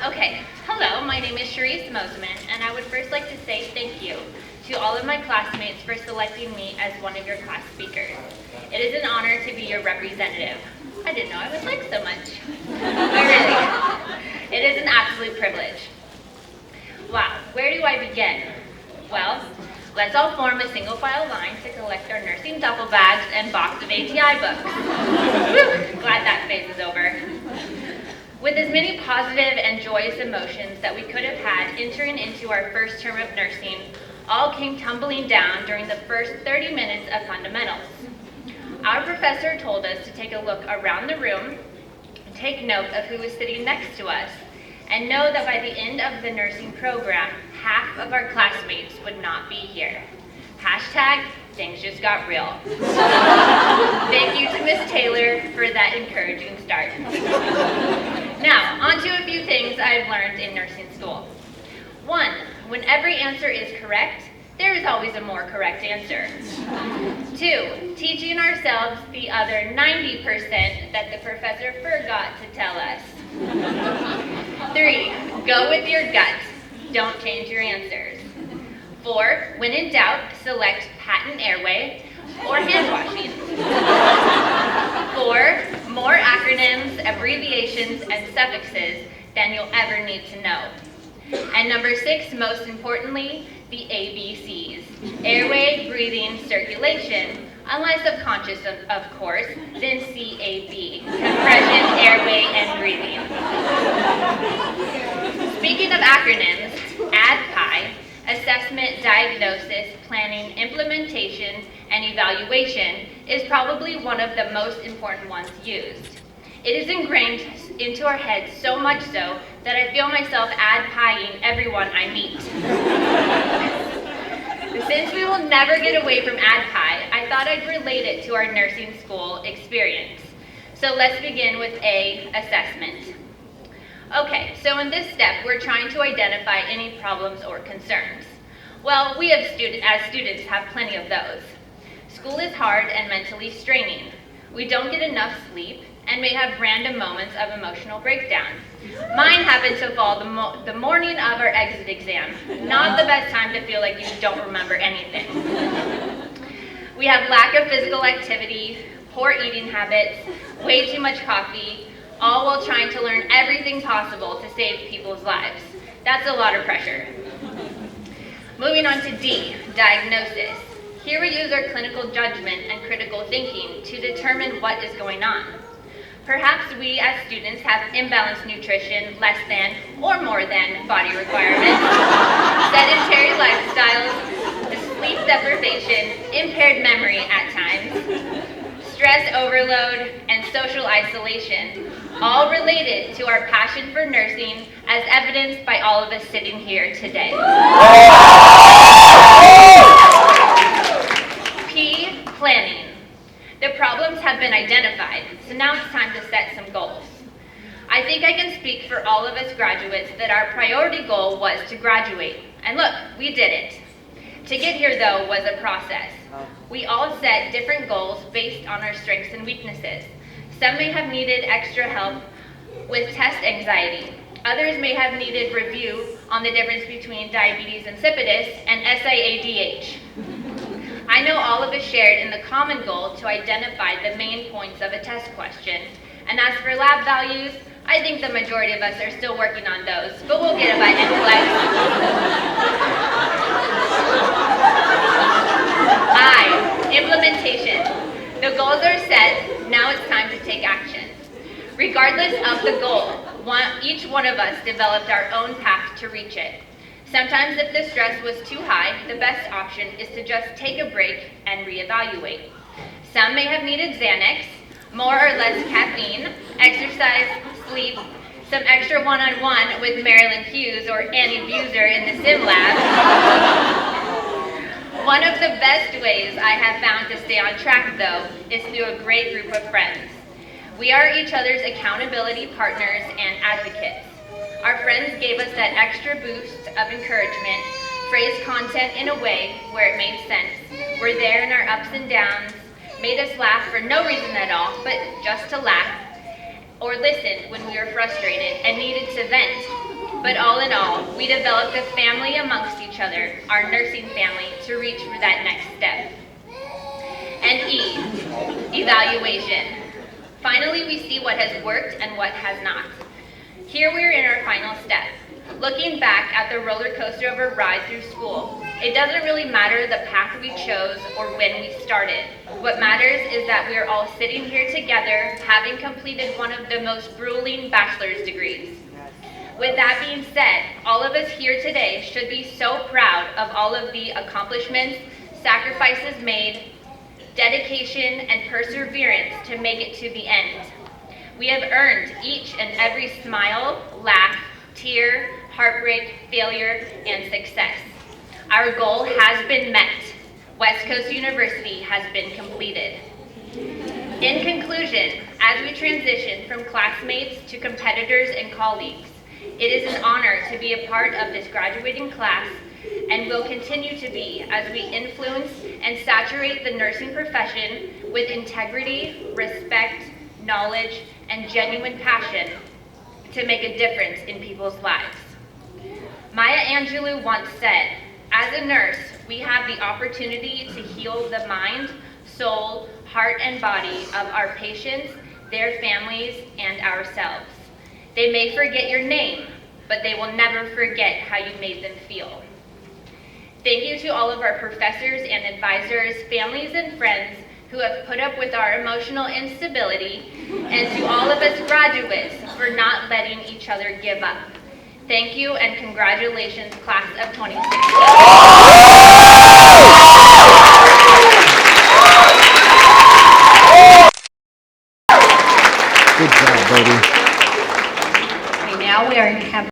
Okay, hello, my name is Cherise, and I would first like to say thank you to all of my classmates for selecting me as one of your class speakers. It is an honor to be your representative. I didn't know I was liked so much. But really, it is an absolute privilege. Wow, where do I begin? Well, let's all form a single file line to collect our nursing duffel bags and box of ATI books. Whew, glad that phase is over. With as many positive and joyous emotions that we could have had entering into our first term of nursing, all came tumbling down during the first 30 minutes of fundamentals. Our professor told us to take a look around the room, take note of who was sitting next to us, and know that by the end of the nursing program, half of our classmates would not be here. Hashtag, things just got real. Thank you to Miss Taylor for that encouraging start. Now, on to a few things I've learned in nursing school. 1, when every answer is correct, there is always a more correct answer. 2, teaching ourselves the other 90% that the professor forgot to tell us. 3, go with your gut. Don't change your answers. 4, when in doubt, select patent airway or hand washing. 4, more acronyms, abbreviations, and suffixes than you'll ever need to know. And number 6, most importantly, the ABCs. Airway, breathing, circulation. Unless subconscious, of course, then CAB. Compression, airway, and breathing. Speaking of acronyms, ADPI, Assessment, Diagnosis, Planning, Implementation, and Evaluation, is probably one of the most important ones used. It is ingrained into our heads so much so that I feel myself ADPIing everyone I meet. Since we will never get away from ADPI, I thought I'd relate it to our nursing school experience. So let's begin with A, assessment. Okay, so in this step, we're trying to identify any problems or concerns. Well, we as students have plenty of those. School is hard and mentally straining. We don't get enough sleep and may have random moments of emotional breakdown. Mine happened to fall the morning of our exit exam. Not the best time to feel like you don't remember anything. We have lack of physical activity, poor eating habits, way too much coffee, all while trying to learn everything possible to save people's lives. That's a lot of pressure. Moving on to D, diagnosis. Here we use our clinical judgment and critical thinking to determine what is going on. Perhaps we as students have imbalanced nutrition, less than or more than body requirements, sedentary lifestyles, sleep deprivation, impaired memory at times, stress overload, and social isolation, all related to our passion for nursing as evidenced by all of us sitting here today. P, planning. The problems have been identified, so now it's time to set some goals. I think I can speak for all of us graduates that our priority goal was to graduate. And look, we did it. To get here, though, was a process. We all set different goals based on our strengths and weaknesses. Some may have needed extra help with test anxiety. Others may have needed review on the difference between diabetes insipidus and SIADH. I know all of us shared in the common goal to identify the main points of a test question. And as for lab values, I think the majority of us are still working on those, but we'll get it by next class. I, implementation. The goals are set, now it's time to take action. Regardless of the goal, each one of us developed our own path to reach it. Sometimes if the stress was too high, the best option is to just take a break and reevaluate. Some may have needed Xanax, more or less caffeine, exercise, sleep, some extra one-on-one with Marilyn Hughes or Annie Buser in the sim lab. One of the best ways I have found to stay on track, though, is through a great group of friends. We are each other's accountability partners and advocates. Our friends gave us that extra boost of encouragement, phrased content in a way where it made sense, were there in our ups and downs, made us laugh for no reason at all, but just to laugh, or listened when we were frustrated and needed to vent, But all in all, we developed a family amongst each other, our nursing family, to reach for that next step. And E, evaluation. Finally, we see what has worked and what has not. Here we're in our final step. Looking back at the roller coaster of a ride through school, it doesn't really matter the path we chose or when we started. What matters is that we are all sitting here together, having completed one of the most grueling bachelor's degrees. With that being said, all of us here today should be so proud of all of the accomplishments, sacrifices made, dedication, and perseverance to make it to the end. We have earned each and every smile, laugh, tear, heartbreak, failure, and success. Our goal has been met. West Coast University has been completed. In conclusion, as we transition from classmates to competitors and colleagues, it is an honor to be a part of this graduating class and will continue to be as we influence and saturate the nursing profession with integrity, respect, knowledge, and genuine passion to make a difference in people's lives. Maya Angelou once said, "As a nurse, we have the opportunity to heal the mind, soul, heart, and body of our patients, their families, and ourselves. They may forget your name, but they will never forget how you made them feel." Thank you to all of our professors and advisors, families and friends who have put up with our emotional instability, and to all of us graduates for not letting each other give up. Thank you and congratulations, class of 2016. Good job, buddy. Okay, now we are have